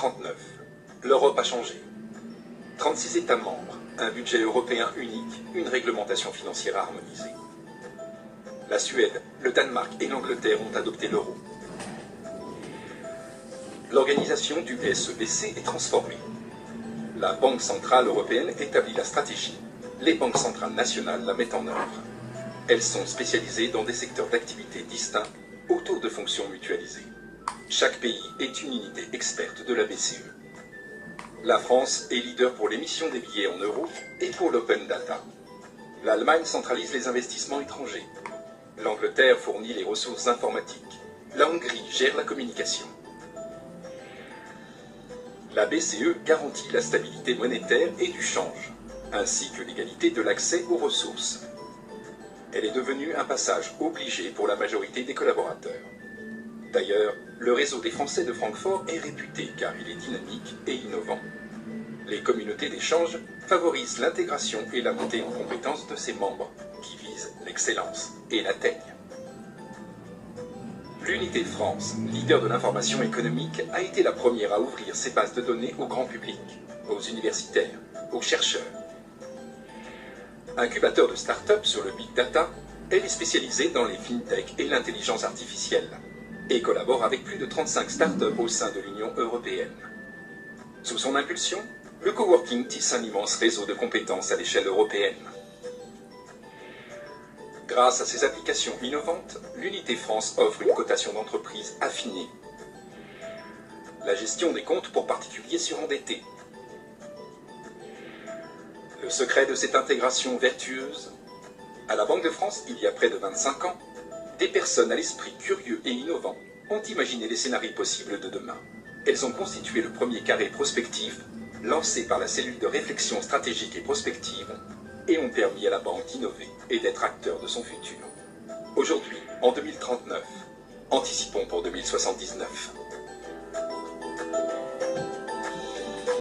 2039, l'Europe a changé. 36 États membres, un budget européen unique, une réglementation financière harmonisée. La Suède, le Danemark et l'Angleterre ont adopté l'euro. L'organisation du SEBC est transformée. La Banque centrale européenne établit la stratégie. Les banques centrales nationales la mettent en œuvre. Elles sont spécialisées dans des secteurs d'activité distincts autour de fonctions mutualisées. Chaque pays est une unité experte de la BCE. La France est leader pour l'émission des billets en euros et pour l'open data. L'Allemagne centralise les investissements étrangers. L'Angleterre fournit les ressources informatiques. La Hongrie gère la communication. La BCE garantit la stabilité monétaire et du change, ainsi que l'égalité de l'accès aux ressources. Elle est devenue un passage obligé pour la majorité des collaborateurs. D'ailleurs, le réseau des Français de Francfort est réputé car il est dynamique et innovant. Les communautés d'échange favorisent l'intégration et la montée en compétences de ses membres, qui visent l'excellence et l'atteignent. L'Unité de France, leader de l'information économique, a été la première à ouvrir ses bases de données au grand public, aux universitaires, aux chercheurs. Incubateur de start-up sur le big data, elle est spécialisée dans les fintech et l'intelligence artificielle et collabore avec plus de 35 start-up au sein de l'Union européenne. Sous son impulsion, le coworking tisse un immense réseau de compétences à l'échelle européenne. Grâce à ses applications innovantes, l'Unité France offre une cotation d'entreprise affinée. La gestion des comptes pour particuliers surendettés. Le secret de cette intégration vertueuse? À la Banque de France, il y a près de 25 ans, des personnes à l'esprit curieux et innovant ont imaginé les scénarios possibles de demain. Elles ont constitué le premier carré prospectif lancé par la cellule de réflexion stratégique et prospective et ont permis à la banque d'innover et d'être acteur de son futur. Aujourd'hui, en 2039, anticipons pour 2079.